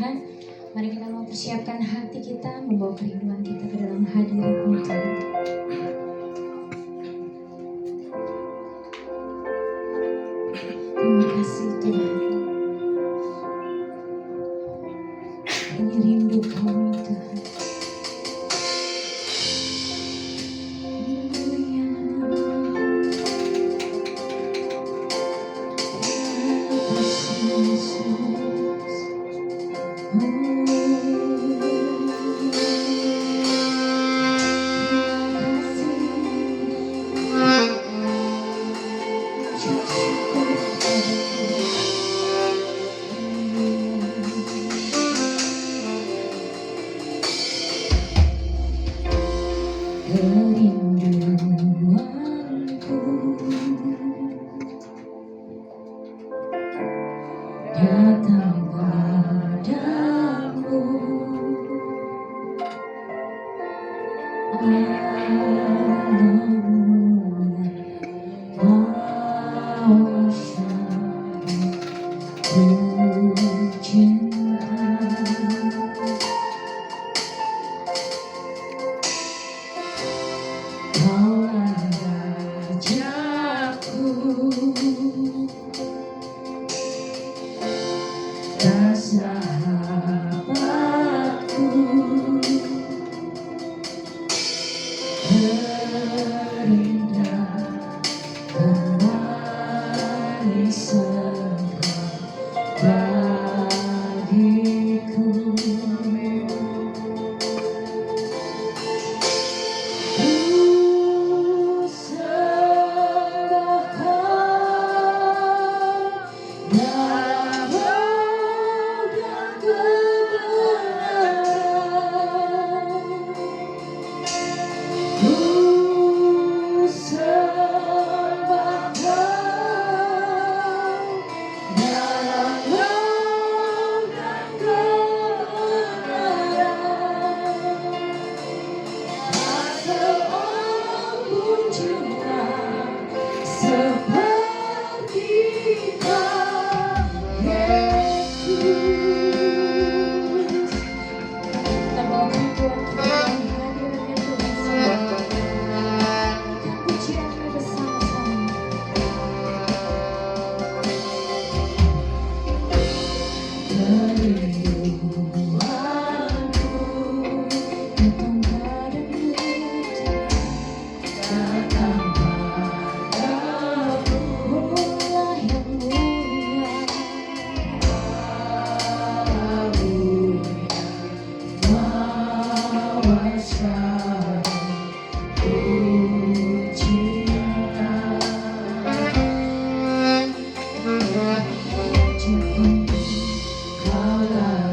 Tuhan. Mari kita mempersiapkan hati kita, membawa kerinduan kita ke dalam hadirat-Mu Tuhan. Terima kasih Tuhan. Kami rindu kami Tuhan. Datang padamu, sahabatku, terindah kembali segera bagiku. Ku sembah Kau, Kau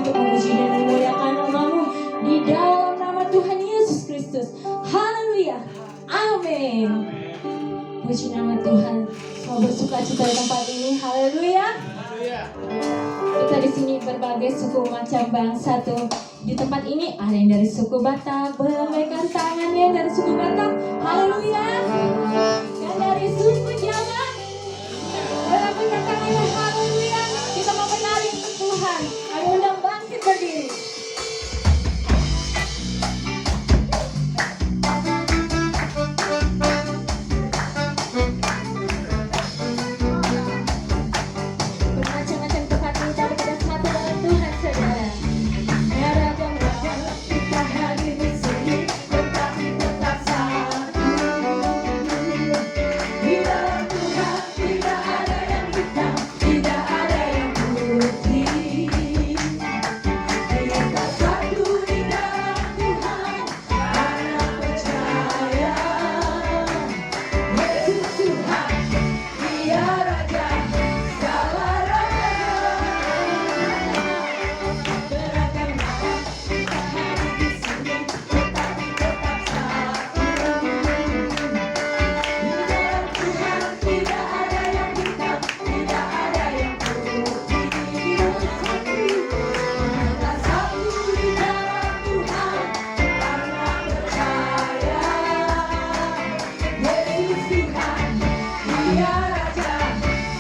untuk memuji dan memuliakan nama-Mu di dalam nama Tuhan Yesus Kristus. Haleluya. Amin. Puji nama Tuhan. Mau bersuka cita di tempat ini. Haleluya. Kita di sini berbagai suku macam bangsa tuh. Di tempat ini ada yang dari suku Batak, berlambaikan tangannya dari suku Batak. Haleluya. Yang dari suku Jawa, berlambaikan tangannya. Haleluya. Kita mau menari untuk Tuhan. Ayo undang bangkit berdiri. Bermacam-macam tempat kita pada satu dalam Tuhan, saudara. Beragam-ragam kita hadir di sini, tetapi tetap satu. Di dalam Tuhan tidak ada yang hitam, tidak ada yang putih. Kita satu di dalam Tuhan karena percaya. Yesus Tuhan, Dia Raja segala raja. Beragam-ragam kita hadir di sini, tetapi tetap satu. Di dalam Tuhan tidak ada yang hitam, tidak ada yang putih. Kita satu di dalam Tuhan karena percaya. Yesus Tuhan, Dia Raja segala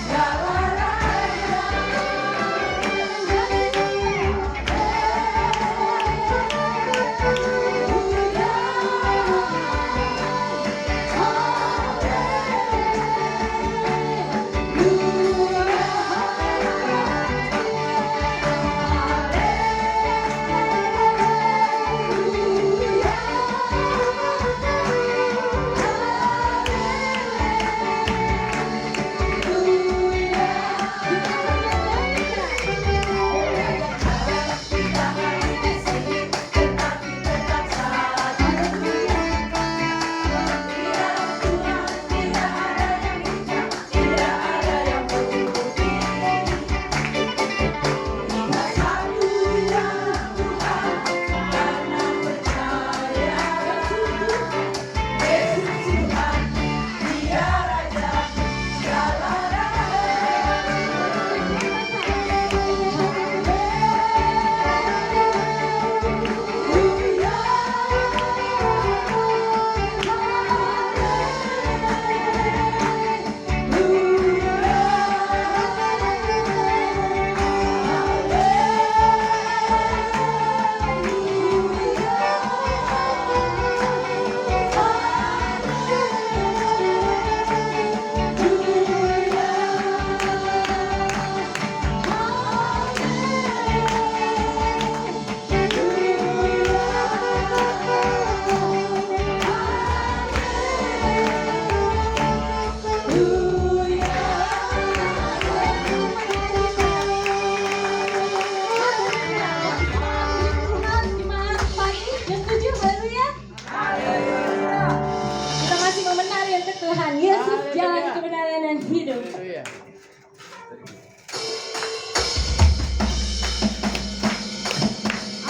kita masih mau menari untuk Tuhan. Yesus jalan kebenaran dan hidup.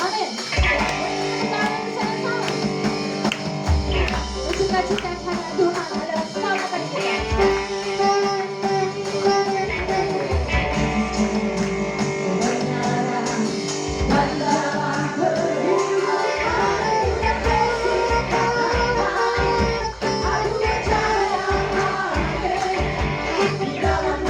Amin. Kita bersama-sama bersuka-cita karena Tuhan adalah keselamatan kita. Di dalam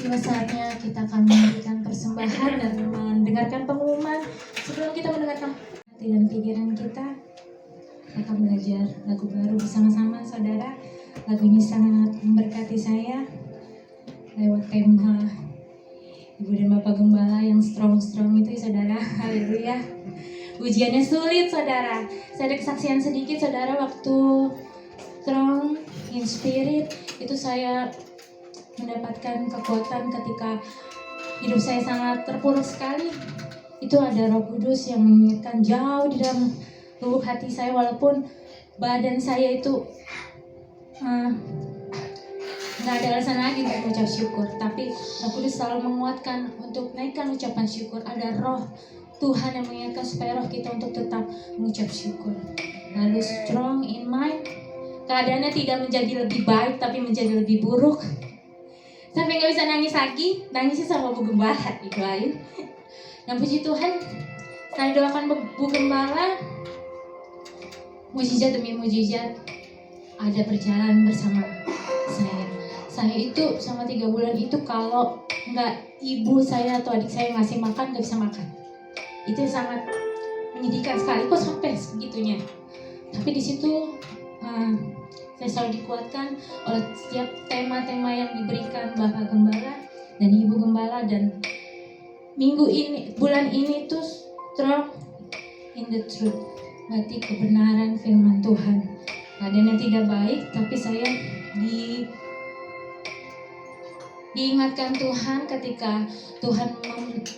Tiba saatnya kita akan memberikan persembahan dan mendengarkan pengumuman. Sebelum kita mendengarkan hati dan pikiran kita akan belajar lagu baru bersama-sama saudara. Lagu ini sangat memberkati saya lewat tema Ibu dan Bapak Gembala yang strong-strong itu saudara. Haleluya. Ujiannya sulit saudara. Saya ada kesaksian sedikit saudara, waktu strong in spirit itu saya mendapatkan kekuatan ketika hidup saya sangat terpuruk sekali. Itu ada Roh Kudus yang mengingatkan jauh di dalam lubuk hati saya, walaupun badan saya itu nggak ada alasan lagi untuk mengucap syukur, tapi Roh Kudus selalu menguatkan untuk naikkan ucapan syukur. Ada Roh Tuhan yang mengingatkan supaya roh kita untuk tetap mengucap syukur. Lalu strong in mind, keadaannya tidak menjadi lebih baik tapi menjadi lebih buruk. Sampai nggak bisa nangis lagi, nangisnya sama Bu Gembala itu lain. Dan puji Tuhan, saya doakan Bu Gembala, mujizat demi mujizat ada berjalan bersama saya. Saya itu sama 3 bulan itu kalau nggak ibu saya atau adik saya ngasih makan nggak bisa makan. Itu sangat menyedihkan sekali, kok sampai segitunya. Tapi di situ saya selalu dikuatkan oleh setiap tema-tema yang diberikan Bapak Gembala dan Ibu Gembala, dan minggu ini, bulan ini tuh strong in the truth, berarti kebenaran firman Tuhan. Keadaan yang tidak baik, tapi saya diingatkan Tuhan ketika Tuhan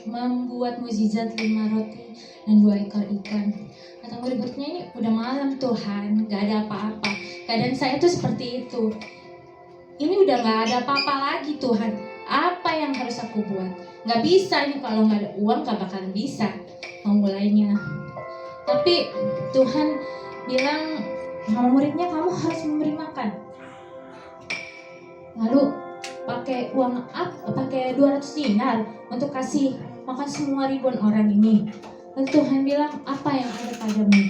membuat mukjizat 5 roti dan 2 ekor ikan. Kata murid-muridnya, ini udah malam Tuhan, gak ada apa-apa. Keadaan saya tuh seperti itu. Ini udah gak ada apa-apa lagi Tuhan. Apa yang harus aku buat? Gak bisa ini, kalau gak ada uang gak bakalan bisa memulainya. Tapi Tuhan bilang sama muridnya, kamu harus memberi makan. Lalu pakai uang pakai 200 dinar untuk kasih makan semua ribuan orang ini. Lalu Tuhan bilang, apa yang ada padamu?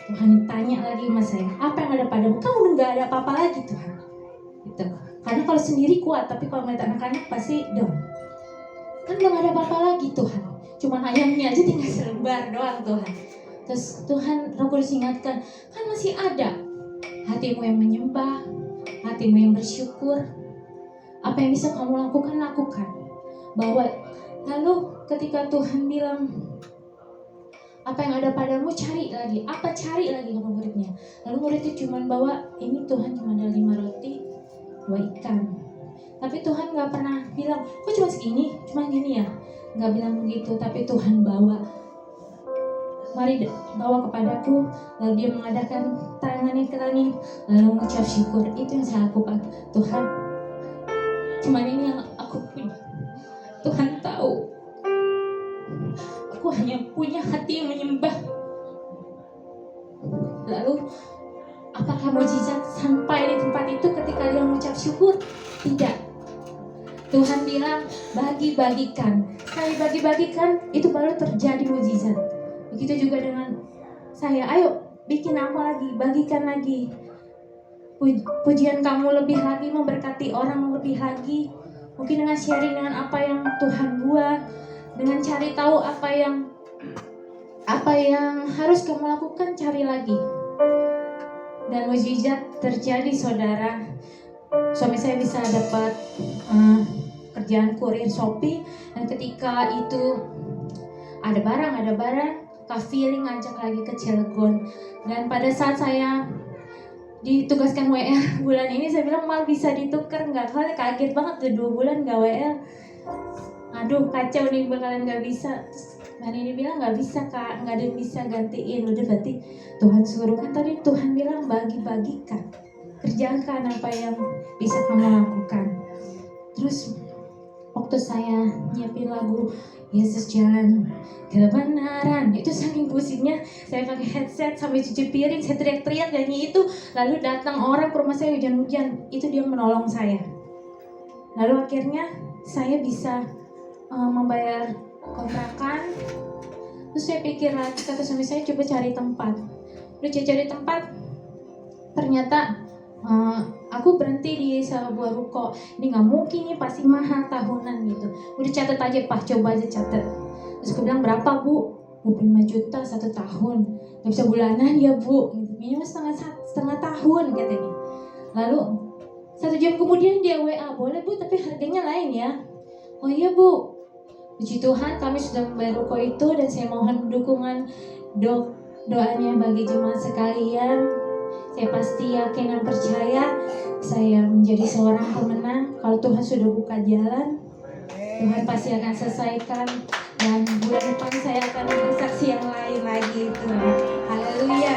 Tuhan tanya lagi sama saya, apa yang ada padamu? Kamu udah gak ada apa-apa lagi Tuhan. Gitu. Karena kalau sendiri kuat, tapi kalau melihat anak-anak pasti down. Kan udah gak ada apa-apa lagi Tuhan. Cuman ayamnya aja tinggal selembar doang Tuhan. Terus Tuhan Roh Kudus ingatkan, kan masih ada hatimu yang menyembah, hatimu yang bersyukur. Apa yang bisa kamu lakukan, lakukan. Lalu ketika Tuhan bilang, apa yang ada padamu cari lagi. Apa cari lagi kata muridnya. Lalu muridnya cuma bawa, ini Tuhan cuma ada 5 roti 2 ikan. Tapi Tuhan gak pernah bilang, kok cuma segini, cuma gini ya. Gak bilang begitu, tapi Tuhan bawa, mari bawa kepadaku. Lalu dia mengadakan tangannya ke langit, lalu mengucap syukur. Itu yang saya lakukan. Tuhan, cuma ini yang aku punya. Tuhan tahu aku hanya punya hati yang menyembah. Lalu apakah mukjizat sampai di tempat itu ketika dia mengucap syukur? Tidak. Tuhan bilang bagi-bagikan. Sekali bagi-bagikan itu baru terjadi mukjizat. Begitu juga dengan saya. Ayo bikin apa lagi, bagikan lagi. Pujian kamu lebih lagi, memberkati orang lebih lagi. Mungkin dengan sharing dengan apa yang Tuhan buat, dengan cari tahu apa yang harus kamu lakukan, cari lagi. Dan mukjizat terjadi saudara. Suami saya bisa dapat kerjaan kurir Shopee, dan ketika itu ada barang, Kak Feeling ngajak lagi ke Cilegon. Dan pada saat saya ditugaskan WL bulan ini, saya bilang mal bisa ditukar nggak? Kalian kaget banget tuh 2 bulan nggak WL. Aduh kacau nih, bakalan nggak bisa. Terus hari ini bilang nggak bisa Kak, nggak ada yang bisa gantiin. Udah berarti Tuhan suruh, kan tadi Tuhan bilang bagi-bagikan, kerjakan apa yang bisa kamu lakukan. Terus waktu saya nyiapin lagu Yesus Jalan Kebenaran, itu saking pusingnya saya pakai headset sambil cuci piring, saya teriak-teriak nyanyi itu. Lalu datang orang ke rumah saya hujan-hujan, itu dia menolong saya. Lalu akhirnya saya bisa membayar kontrakan. Terus saya pikir lagi, kata suami saya, coba cari tempat. Udah cari tempat, ternyata Aku berhenti di sebuah ruko. Ini nggak mungkin, ini pasti mahal tahunan gitu. Udah catat aja Pak, coba aja catat. Terus aku bilang, berapa Bu? 25 juta 1 tahun. Gak bisa bulanan ya Bu, minimal setengah tahun katanya. Lalu 1 jam kemudian dia WA, boleh Bu tapi harganya lain ya. Oh iya Bu. Puji Tuhan kami sudah membayar ruko itu, dan saya mohon dukungan doanya bagi jemaat sekalian. Saya pasti yakin dan percaya saya menjadi seorang pemenang. Kalau Tuhan sudah buka jalan, Tuhan pasti akan selesaikan. Dan bulan depan saya akan bersaksi yang lain lagi. Haleluya.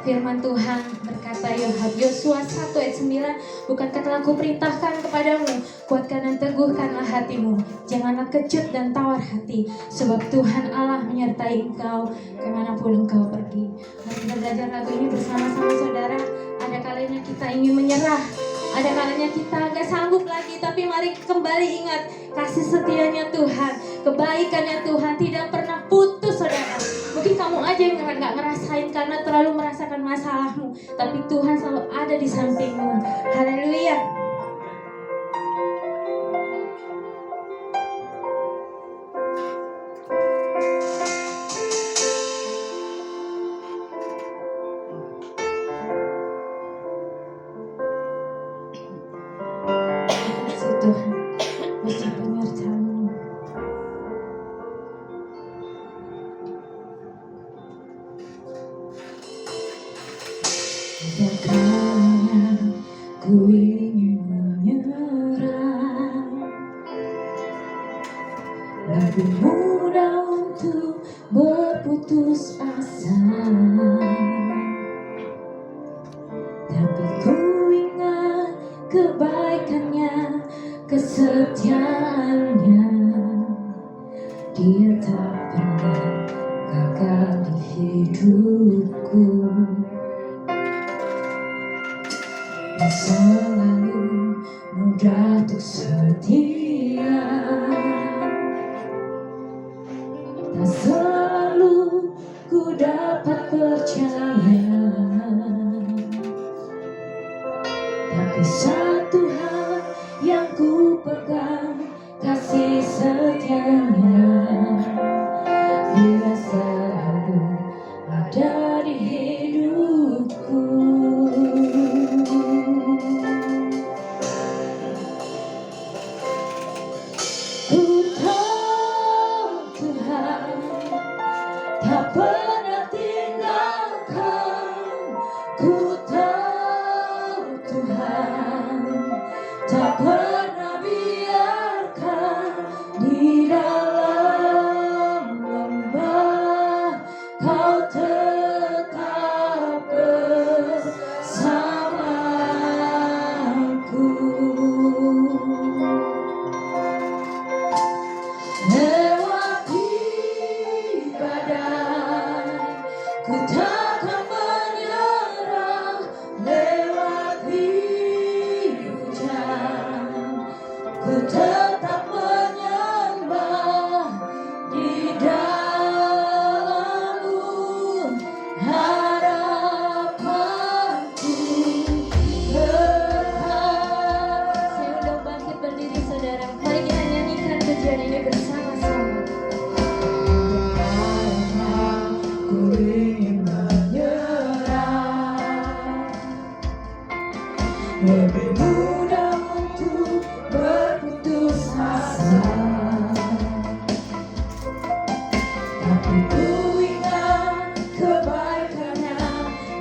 Firman Tuhan berkata, Yosua 1 ayat 9, bukankah telah kuperintahkan kepadamu, kuatkan dan teguhkanlah hatimu, janganlah kecut dan tawar hati, sebab Tuhan Allah menyertai engkau kemanapun engkau pergi. Mari kita belajar lagu ini bersama-sama saudara. Ada kalanya kita ingin menyerah, ada kalanya kita gak sanggup lagi, tapi mari kembali ingat kasih setianya Tuhan, kebaikannya Tuhan tidak pernah putus saudara. Mungkin kamu aja yang gak ngerasain karena terlalu merasakan masalahmu, tapi Tuhan selalu ada di sampingmu. Haleluya. Tuhan, masih penyertaanmu. Ada kalanya ku ingin menyerah, lebih mudah untuk berputus asa, tapi ku ingat kebaikannya, kesetiaannya. Dia tak pernah gagal di hidupku, dan selalu mudah untuk setia, dan selalu ku dapat percaya. Tapi satu hal yang ku pegang, kasih setianya. Dia selalu ada di hidupku. Ku tahu Tuhan tak pernah tinggalkan. Ku tahu Tuhan tak pernah biarkan. Di dalam lembah Kau tetap bersamaku. Lewati badai ku takkan menyerah, lewati hujan ku tetap menyembah. Di dalam harapanku tetap. Saya udah bangkit berdiri saudara. Mari kita nyanyikan pujian ini bersama-sama. Karena ku ingin menyerah, lebih mudah untuk berputus asa, tapi ku ingat kebaikannya,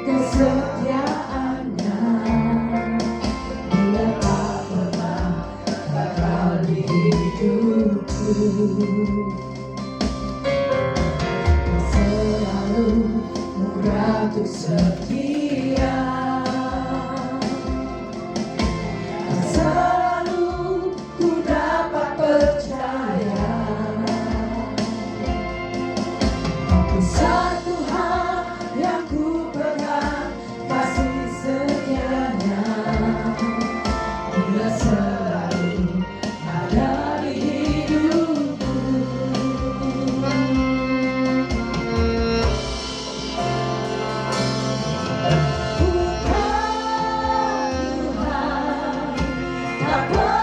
kesetiaannya. Dia tak pernah gagal di hidupku, selalu mudah untuk setia, selalu ku dapat percaya. Tapi satu hal yang ku pegang, kasih setianya. Dia selalu ada di hidupku. Aku